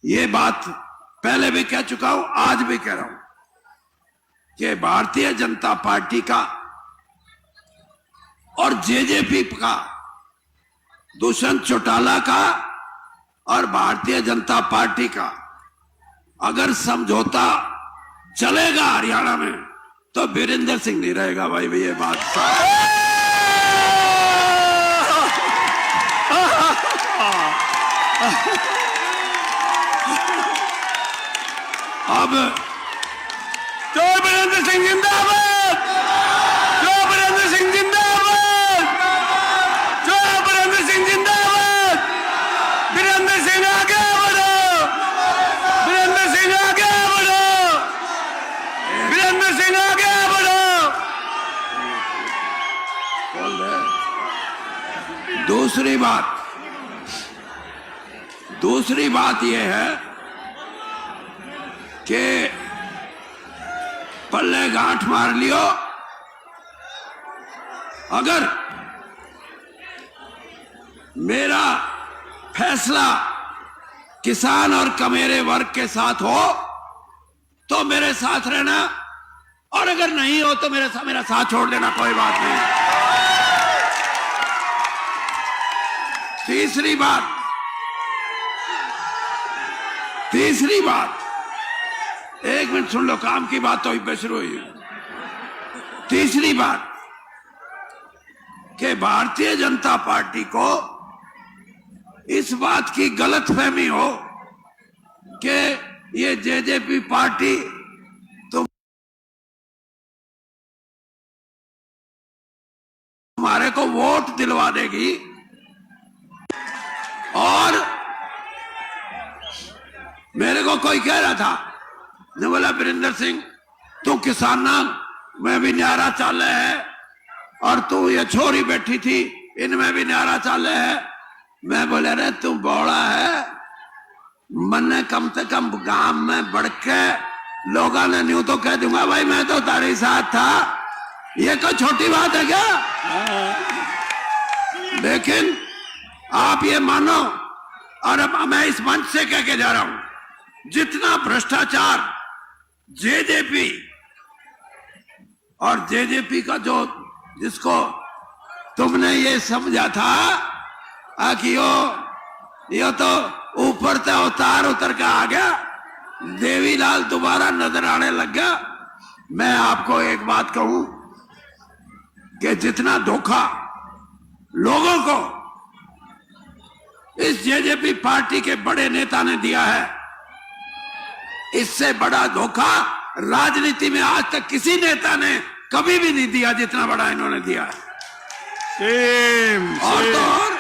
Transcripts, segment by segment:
ये बात पहले भी कह चुका हूं, आज भी कह रहा हूं कि भारतीय जनता पार्टी का और जेजेपी का, दुष्यंत चौटाला का और भारतीय जनता पार्टी का अगर समझौता चलेगा हरियाणा में तो वीरेंद्र सिंह नहीं रहेगा भाई। ये बात अब जो वीरेंद्र सिंह जिंदाबाद, जो वीरेंद्र सिंह जिंदाबाद, जो वीरेंद्र सिंह जिंदाबाद, वीरेंद्र सिंह आगे बढ़ो, वीरेंद्र सिंह आगे बढ़ो, वीरेंद्र सिंह आगे बढ़ो। दूसरी बात यह है कि पल्ले गांठ मार लियो। अगर मेरा फैसला किसान और कमेरे वर्ग के साथ हो तो मेरे साथ रहना, और अगर नहीं हो तो मेरा साथ छोड़ देना, कोई बात नहीं। तीसरी बात, एक मिनट सुन लो, काम की बात तो अभी शुरू हुई है। तीसरी बात कि भारतीय जनता पार्टी को इस बात की गलतफहमी हो कि ये जेजेपी पार्टी हमारे को वोट दिलवा देगी। और मेरे को कोई कह रहा था, ने बोला वीरेंद्र सिंह तू किसान में भी न्यारा चाल है और तू ये छोरी बैठी थी इनमें भी न्यारा चाल है। मैं बोले रे तू बौड़ा है, मैंने कम से कम गांव में बढ़ के लोगों ने न्यू तो कह दूंगा भाई मैं तो तारे साथ था, ये कोई छोटी बात है क्या? लेकिन आप ये मानो, और अब मैं इस मंच से कह के जा रहा हूं, जितना भ्रष्टाचार जेजेपी और जेजेपी का जिसको तुमने ये समझा था कि यो तो ऊपर से उतर के आ गया, देवीलाल दोबारा नजर आने लग गया। मैं आपको एक बात कहूं कि जितना धोखा लोगों को इस जेजेपी पार्टी के बड़े नेता ने दिया है, इससे बड़ा धोखा राजनीति में आज तक किसी नेता ने कभी भी नहीं दिया जितना बड़ा इन्होंने दिया है। और तो और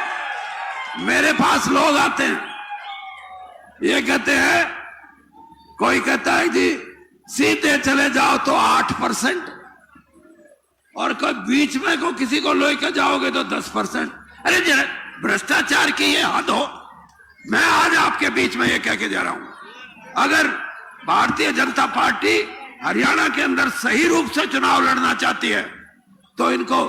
मेरे पास लोग आते हैं, ये कहते हैं, कोई कहता है जी सीधे चले जाओ तो 8%, और कोई बीच में को किसी को लेकर जाओगे तो 10%। अरे जरा भ्रष्टाचार की ये हद हो। मैं आज आपके बीच में ये कह के जा रहा हूं, अगर भारतीय जनता पार्टी हरियाणा के अंदर सही रूप से चुनाव लड़ना चाहती है तो इनको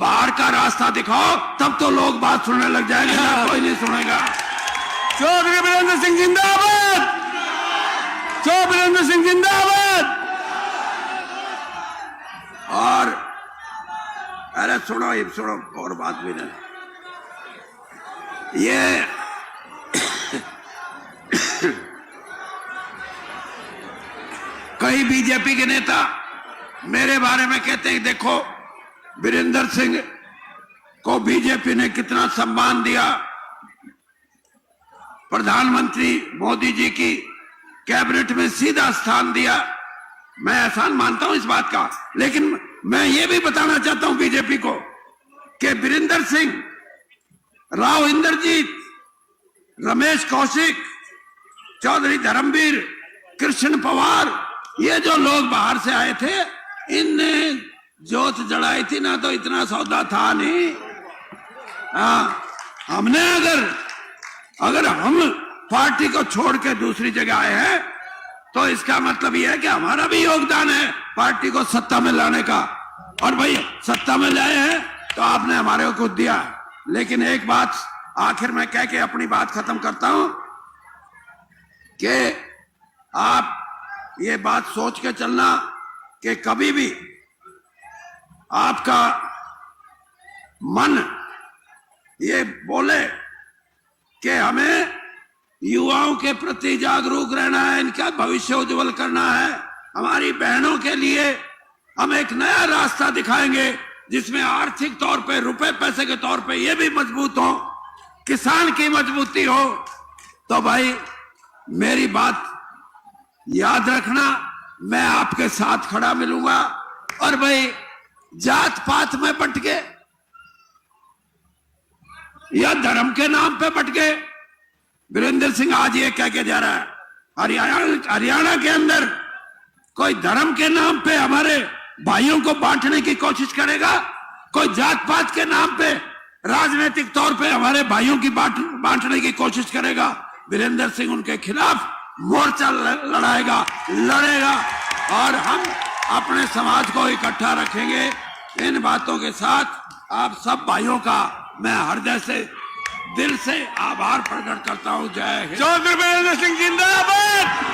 बाहर का रास्ता दिखाओ, तब तो लोग बात सुनने लग जाएंगे, ना कोई नहीं सुनेगा। चौधरी वीरेंद्र सिंह जिंदाबाद, चौधरी वीरेंद्र सिंह जिंदाबाद। और अरे सुनो और बात भी नहीं, ये कई बीजेपी के नेता मेरे बारे में कहते हैं, देखो वीरेंद्र सिंह को बीजेपी ने कितना सम्मान दिया, प्रधानमंत्री मोदी जी की कैबिनेट में सीधा स्थान दिया। मैं एहसान मानता हूं इस बात का, लेकिन मैं ये भी बताना चाहता हूं बीजेपी को कि वीरेंद्र सिंह, राव इंद्रजीत, रमेश कौशिक, चौधरी धर्मवीर, कृष्ण पवार, ये जो लोग बाहर से आए थे, इनने जोत जलाई थी ना, तो इतना सौदा था नहीं। हमने अगर हम पार्टी को छोड़ के दूसरी जगह आए हैं तो इसका मतलब यह है कि हमारा भी योगदान है पार्टी को सत्ता में लाने का। और भाई सत्ता में लाए हैं तो आपने हमारे को कुछ दिया। लेकिन एक बात आखिर में कह के अपनी बात खत्म करता हूं कि आप ये बात सोच के चलना कि कभी भी आपका मन ये बोले कि हमें युवाओं के प्रति जागरूक रहना है, इनका भविष्य उज्जवल करना है, हमारी बहनों के लिए हम एक नया रास्ता दिखाएंगे जिसमें आर्थिक तौर पे, रुपए पैसे के तौर पे ये भी मजबूत हो, किसान की मजबूती हो, तो भाई मेरी बात याद रखना, मैं आपके साथ खड़ा मिलूंगा। और भाई जात पात में बंट के या धर्म के नाम पे बंट के, वीरेंद्र सिंह आज ये कह के जा रहा है हरियाणा के अंदर कोई धर्म के नाम पे हमारे भाइयों को बांटने की कोशिश करेगा, कोई जात पात के नाम पे राजनीतिक तौर पे हमारे भाइयों की बांटने की कोशिश करेगा। वीरेंद्र सिंह उनके खिलाफ मोर्चा लड़ाएगा, लड़ेगा और हम अपने समाज को इकट्ठा रखेंगे। इन बातों के साथ आप सब भाइयों का मैं हृदय से, दिल से आभार प्रकट करता हूं। जय हिंद। चौधरी वीरेंद्र सिंह जिंदाबाद।